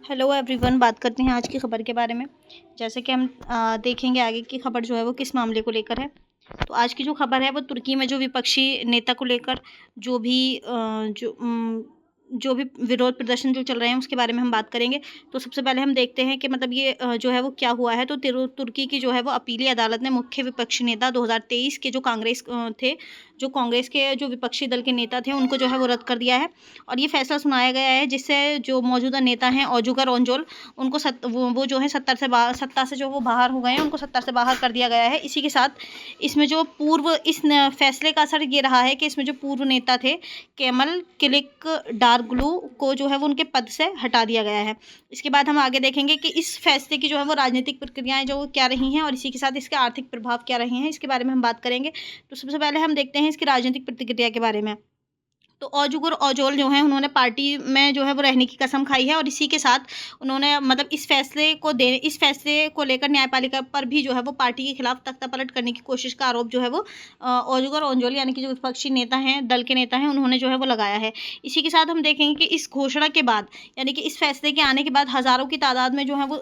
Hello everyone, बात करते हैं आज की खबर के बारे में। जैसे कि हम देखेंगे आगे की खबर जो है वो किस मामले को लेकर है। तो आज की जो खबर है वो तुर्की में जो विपक्षी नेता को लेकर जो भी जो भी विरोध प्रदर्शन जो चल रहे हैं उसके बारे में हम बात करेंगे। तो सबसे पहले हम देखते हैं कि मतलब ये जो है वो क्या हुआ है। तो तुर्की की जो है वो अपीली अदालत ने मुख्य विपक्षी नेता 2023 के जो कांग्रेस के जो विपक्षी दल के नेता थे उनको जो है वो रद्द कर दिया है। और ये फैसला सुनाया गया है जिससे जो मौजूदा नेता हैं ओजुगर ओंजोल उनको वो जो है सत्ता से जो वो बाहर हो गए हैं, उनको सत्ता से बाहर कर दिया गया है। इसी के साथ इसमें जो फैसले का असर ये रहा है कि इसमें जो पूर्व नेता थे केमल किलिक डार्गलू को जो है वो उनके पद से हटा दिया गया है। इसके बाद हम आगे देखेंगे कि इस फैसले की जो है वो राजनीतिक प्रक्रियाएं जो क्या रही हैं और इसी के साथ इसके आर्थिक प्रभाव क्या रहे हैं, इसके बारे में हम बात करेंगे। तो सबसे पहले हम देखते हैं इसकी राजनीतिक प्रतिक्रिया के बारे में। तो ओजुगर ओजोल जो हैं उन्होंने पार्टी में जो है वो रहने की कसम खाई है और इसी के साथ उन्होंने मतलब इस फैसले को लेकर न्यायपालिका पर भी जो है वो पार्टी के खिलाफ तख्तापलट करने की कोशिश का आरोप जो है वो ओजुगर ओंजोल यानी कि जो विपक्षी नेता हैं, दल के नेता हैं, उन्होंने जो है वो लगाया है। इसी के साथ हम देखेंगे कि इस घोषणा के बाद यानी कि इस फैसले के आने के बाद हज़ारों की तादाद में जो है वो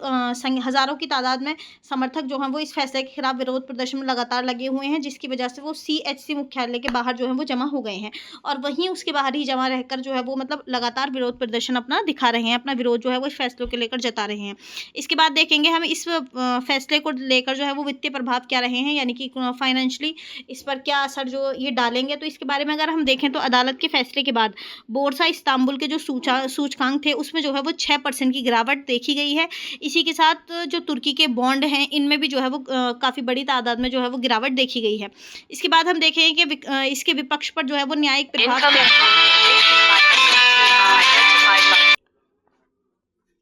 हज़ारों की तादाद में समर्थक जो हैं वो इस फैसले के खिलाफ विरोध प्रदर्शन में लगातार लगे हुए हैं, जिसकी वजह से वो CHC मुख्यालय के बाहर जो है वो जमा हो गए हैं और वहीं उसके बाहर ही जमा रहकर जो है वो मतलब लगातार विरोध प्रदर्शन अपना दिखा रहे हैं, अपना विरोध जो है वो इस फैसलों के लेकर जता रहे हैं। इसके बाद देखेंगे हम इस फैसले को लेकर जो है वो वित्तीय प्रभाव क्या रहे हैं, यानी कि फाइनेंशियली इस पर क्या असर जो ये डालेंगे। तो इसके बारे में अगर हम देखें तो अदालत के फैसले के बाद बोर्सा इस्तांबुल के जो सूचकांक थे उसमें जो है वो 6% की गिरावट देखी गई है। इसी के साथ जो तुर्की के बॉन्ड हैं इनमें भी जो है वो काफ़ी बड़ी तादाद में जो है वो गिरावट देखी गई है। इसके बाद हम देखेंगे कि इसके विपक्ष पर जो है वो न्यायिक प्रभाव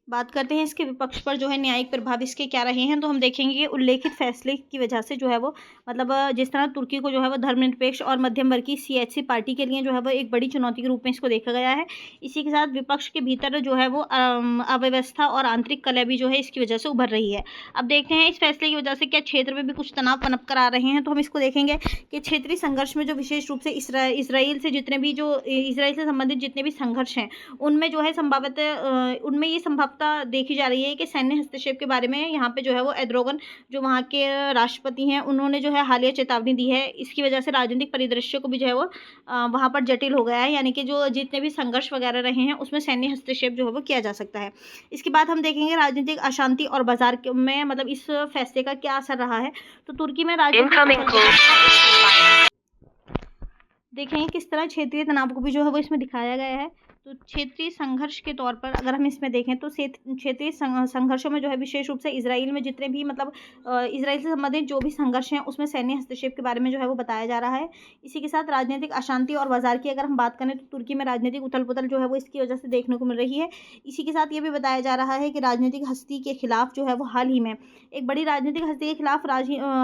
बात करते हैं इसके विपक्ष पर जो है न्यायिक प्रभाव इसके क्या रहे हैं। तो हम देखेंगे कि उल्लेखित फैसले की वजह से जो है वो मतलब जिस तरह तुर्की को जो है वो धर्मनिरपेक्ष और मध्यम वर्गीय CHC पार्टी के लिए जो है वो एक बड़ी चुनौती के रूप में इसको देखा गया है। इसी के साथ विपक्ष के भीतर जो है वो अव्यवस्था और आंतरिक कलह भी जो है इसकी वजह से उभर रही है। अब देखते हैं इस फैसले की वजह से क्या क्षेत्र में भी कुछ तनाव पनप कर आ रहे हैं। तो हम इसको देखेंगे कि क्षेत्रीय संघर्ष में जो विशेष रूप से इसराइल से संबंधित जितने भी संघर्ष हैं उनमें जो है उनमें ये संभवतः देखी जा रही है कि सैन्य हस्तक्षेप के बारे में यहाँ पे जो है वो एर्दोगन जो वहाँ के राष्ट्रपति हैं उन्होंने जो है हालिया चेतावनी दी है। इसकी वजह से राजनीतिक परिदृश्य को भी जो है वो वहाँ पर जटिल हो गया है, यानी कि जो जितने भी संघर्ष वगैरह रहे हैं उसमें सैन्य हस्तक्षेप जो है वो किया जा सकता है। इसके बाद हम देखेंगे राजनीतिक अशांति और बाजार में मतलब इस फैसले का क्या असर रहा है। तो तुर्की में देखेंगे किस तरह क्षेत्रीय तनाव को भी जो है वो इसमें दिखाया गया है। तो क्षेत्रीय संघर्ष के तौर पर अगर हम इसमें देखें तो क्षेत्रीय संघर्षों में जो है विशेष रूप से इजराइल में जितने भी मतलब इजराइल से संबंधित जो भी संघर्ष हैं उसमें सैन्य हस्तक्षेप के बारे में जो है वो बताया जा रहा है। इसी के साथ राजनीतिक अशांति और बाजार की अगर हम बात करें तो तुर्की में राजनीतिक उथल पुथल जो है वो इसकी वजह से देखने को मिल रही है। इसी के साथ ये भी बताया जा रहा है कि राजनीतिक हस्ती के खिलाफ जो है वो हाल ही में एक बड़ी राजनीतिक हस्ती के खिलाफ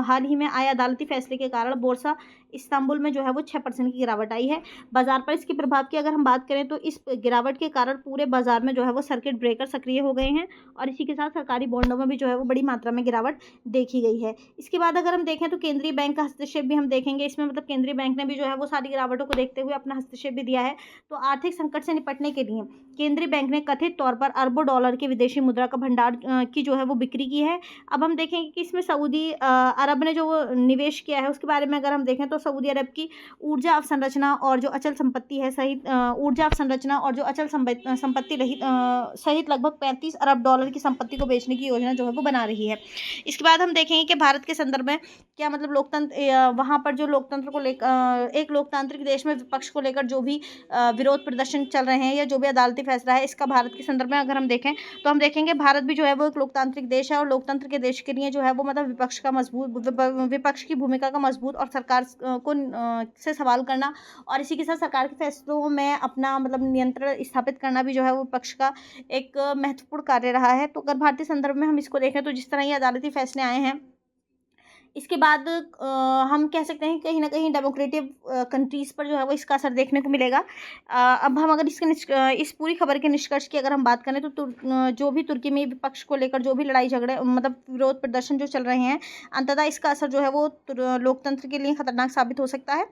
हाल ही में आए अदालती फैसले के कारण बोर्सा इस्तांबुल में जो है वो 6% की गिरावट आई है। बाजार पर इसके प्रभाव की अगर हम बात करें तो इस गिरावट के कारण पूरे बाजार में जो है वो सर्किट ब्रेकर सक्रिय हो गए हैं और इसी के साथ सरकारी बॉन्डों में भी जो है वो बड़ी मात्रा में गिरावट देखी गई है। इसके बाद अगर हम देखें तो केंद्रीय बैंक का हस्तक्षेप भी हम देखेंगे इसमें, मतलब केंद्रीय बैंक ने भी जो है वो सारी गिरावटों को देखते हुए अपना हस्तक्षेप भी दिया है। तो आर्थिक संकट से निपटने के लिए केंद्रीय बैंक ने कथित तौर पर अरबों डॉलर के विदेशी मुद्रा का भंडार की जो है वो बिक्री की है। अब हम देखेंगे कि इसमें सऊदी अरब ने जो निवेश किया है उसके बारे में अगर हम देखें तो सऊदी अरब की ऊर्जा अवसंरचना और जो अचल संपत्ति है संपत्ति सहित लगभग 35 अरब डॉलर की संपत्ति को बेचने की योजना जो है वो बना रही है। इसके बाद हम देखेंगे कि भारत के संदर्भ में क्या मतलब लोकतंत्र वहाँ पर जो लोकतंत्र को लेकर एक लोकतांत्रिक देश में विपक्ष को लेकर जो भी विरोध प्रदर्शन चल रहे हैं या जो भी अदालती फैसला है इसका भारत के संदर्भ में अगर हम देखें तो हम देखेंगे भारत भी जो है वो एक लोकतांत्रिक देश है और लोकतंत्र के देश के लिए जो है वो मतलब विपक्ष की भूमिका का मजबूत और सरकार को से सवाल करना और इसी के साथ सरकार के फैसलों में अपना मतलब नियंत्रण स्थापित करना भी जो है वो विपक्ष का एक महत्वपूर्ण कार्य रहा है। तो अगर भारतीय संदर्भ में हम इसको देखें तो जिस तरह ये अदालती फैसले आए हैं इसके बाद हम कह सकते हैं कि कहीं ना कहीं डेमोक्रेटिक कंट्रीज़ पर जो है वो इसका असर देखने को मिलेगा। अब हम अगर इस पूरी खबर के निष्कर्ष की अगर हम बात करें तो जो भी तुर्की में विपक्ष को लेकर जो भी लड़ाई झगड़े मतलब विरोध प्रदर्शन जो चल रहे हैं अंततः इसका असर जो है वो लोकतंत्र के लिए खतरनाक साबित हो सकता है।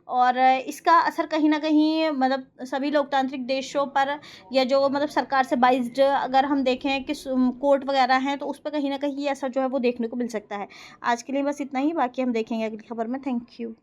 और इसका असर कहीं ना कहीं मतलब सभी लोकतांत्रिक देशों पर, या जो मतलब सरकार से बाइज्ड अगर हम देखें कि कोर्ट वगैरह हैं, तो उस पर कहीं ना कहीं ये असर जो है वो देखने को मिल सकता है। आज के लिए बस इतना ही, बाकी हम देखेंगे अगली खबर में। Thank you.